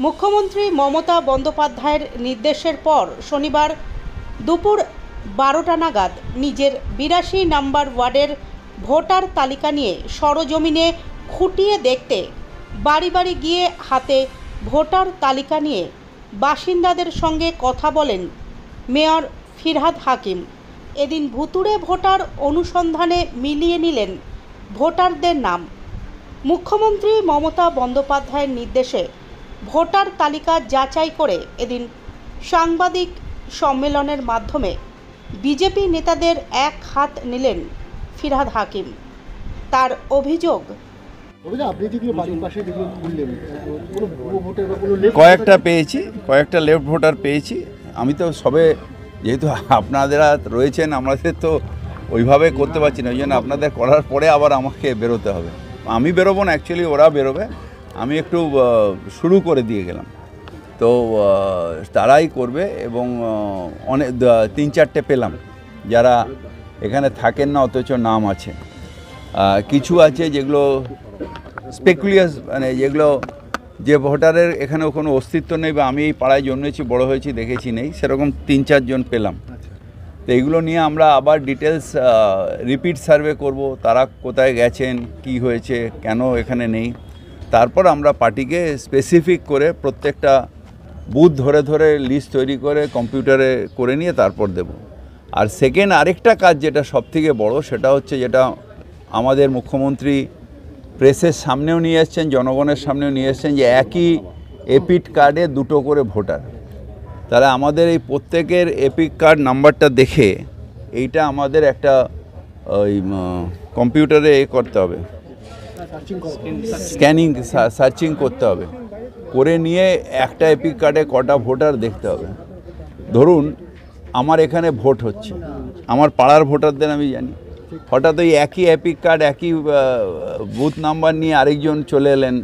মুখ্যমন্ত্রী মমতা বন্দ্যোপাধ্যায়ের নির্দেশের পর শনিবার দুপুর 12টা নাগাদ নিজের 82 নম্বর ওয়ার্ডের ভোটার তালিকা নিয়ে সরজমিনে খুঁটিয়ে দেখতে বাড়ি বাড়ি গিয়ে হাতে ভোটার তালিকা নিয়ে বাসিন্দাদের সঙ্গে কথা বলেন মেয়র ফিরহাদ হাকিম। এদিন ভুতুড়ে ভোটার অনুসন্ধানে মিলিয়ে নিলেন ভোটারদের নাম। মুখ্যমন্ত্রী মমতা বন্দ্যোপাধ্যায়ের নির্দেশে ভোটার তালিকা যাচাই করে এদিন সাংবাদিক সম্মেলনের মাধ্যমে বিজেপি নেতাদের এক হাত নিলেন ফিরহাদ হাকিম। তার অভিযোগ, কয়েকটা লেফট ভোটার পেয়েছি। আমি তো সবে, যেহেতু আপনারা রয়েছেন, আমাদের তো ওইভাবে করতে পারছি না, ওই জন্য আপনাদের করার পরে আবার আমাকে বেরোতে হবে। আমি বেরোবো না, অ্যাকচুয়ালি ওরা বেরোবে। আমি একটু শুরু করে দিয়ে গেলাম, তো তারাই করবে। এবং অনেক 3-4টে পেলাম যারা এখানে থাকেন না অথচ নাম আছে। কিছু আছে যেগুলো স্পেকুলিয়াস, মানে যেগুলো যে ভোটারের এখানেও কোনো অস্তিত্ব নেই, বা আমি এই পাড়ায় জন্মেছি, বড় হয়েছি, দেখেছি নেই, সেরকম 3-4 জন পেলাম। তো এইগুলো নিয়ে আমরা আবার ডিটেলস রিপিট সার্ভে করব, তারা কোথায় গেছেন, কি হয়েছে, কেন এখানে নেই। তারপর আমরা পার্টিকে স্পেসিফিক করে প্রত্যেকটা বুথ ধরে ধরে লিস্ট তৈরি করে কম্পিউটারে করে নিয়ে তারপর দেব। আর সেকেন্ড আরেকটা কাজ যেটা সবথেকে বড়, সেটা হচ্ছে যেটা আমাদের মুখ্যমন্ত্রী প্রেসের সামনেও নিয়ে এসছেন, জনগণের সামনেও নিয়ে এসছেন, যে একই এপিক কার্ডে 2টো করে ভোটার। তাহলে আমাদের এই প্রত্যেকের এপিক কার্ড নাম্বারটা দেখে এইটা আমাদের একটা ওই কম্পিউটারে করতে হবে, স্ক্যানিং সার্চিং করতে হবে, করে নিয়ে একটা এপিক কার্ডে কটা ভোটার দেখতে হবে। ধরুন আমার এখানে ভোট হচ্ছে, আমার পাড়ার ভোটারদের আমি জানি, হঠাৎ ওই একই এপিক কার্ড, একই বুথ নাম্বার নিয়ে আরেকজন চলে এলেন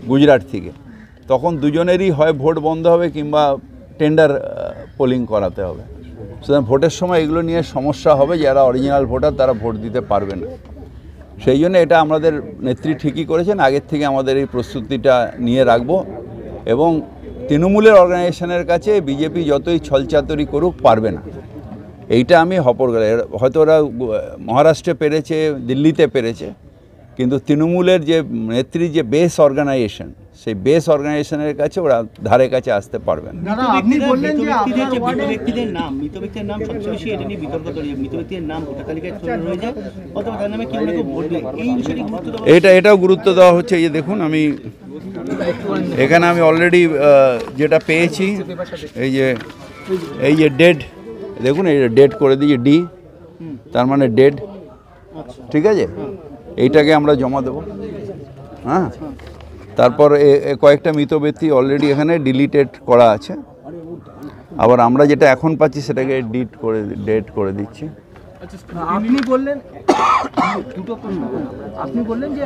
গুজরাট থেকে, তখন দুজনেরই হয় ভোট বন্ধ হবে কিংবা টেন্ডার পোলিং করাতে হবে। সুতরাং ভোটের সময় এগুলো নিয়ে সমস্যা হবে, যারা অরিজিনাল ভোটার তারা ভোট দিতে পারবে না। সেই জন্য এটা আমাদের নেত্রী ঠিকই করেছেন, আগের থেকে আমাদের এই প্রস্তুতিটা নিয়ে রাখবো। এবং তৃণমূলের অর্গানাইজেশনের কাছে বিজেপি যতই ছলচাতুরি করুক পারবে না, এইটা আমি হপর গেলে। হয়তো ওরা মহারাষ্ট্রে পেরেছে, দিল্লিতে পেরেছে, কিন্তু তৃণমূলের যে নেত্রী যে বেস অর্গানাইজেশন, সেই বেস অর্গানাইজেশনের কাছে ওরা ধারে কাছে আসতে পারবে না। এটাও গুরুত্ব দেওয়া হচ্ছে। এই যে দেখুন, এখানে আমি অলরেডি যেটা পেয়েছি, এই যে ডেড, দেখুন এই ডেট করে দিয়েছি, ডি, তার মানে ডেড, ঠিক আছে। এইটাকে আমরা জমা দেব। হ্যাঁ, তারপর কয়েকটা মৃত ব্যক্তি অলরেডি এখানে ডিলিটেড করা আছে। আবার আমরা যেটা এখন পাচ্ছি সেটাকে ডেট করে দিচ্ছি। আপনি বললেন যে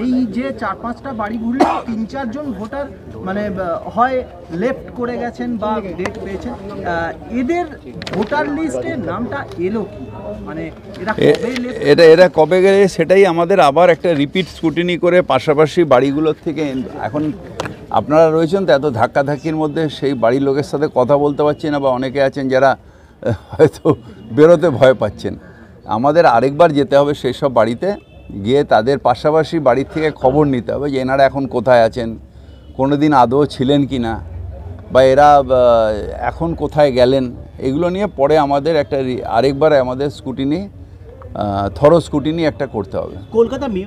এই যে 4-5টা বাড়ি ঘুরলে 3-4 জন ভোটার মানে হয় লেফট করে গেছেন বা ডেট পেয়েছেন, এদের ভোটার লিস্টে নামটা এলো কি, মানে এরা কবে গেলে সেটাই আমাদের আবার একটা রিপিট স্ক্রুটিনি করে পাশাপাশি বাড়িগুলোর থেকে। এখন আপনারা রয়েছেন তো এত ধাক্কাধাক্কির মধ্যে, সেই বাড়ির লোকের সাথে কথা বলতে পারছি না, বা অনেকে আছেন যারা হয়তো বেরোতে ভয় পাচ্ছেন। আমাদের আরেকবার যেতে হবে সেই সব বাড়িতে, গিয়ে তাদের পাশাপাশি বাড়ির থেকে খবর নিতে হবে যে এনারা এখন কোথায় আছেন, কোনো দিন আদৌ ছিলেন কি না, বা এরা এখন কোথায় গেলেন। এগুলো নিয়ে পরে আমাদের আরেকবার আমাদের স্কুটিনি, থরো স্কুটিনি একটা করতে হবে। কলকাতা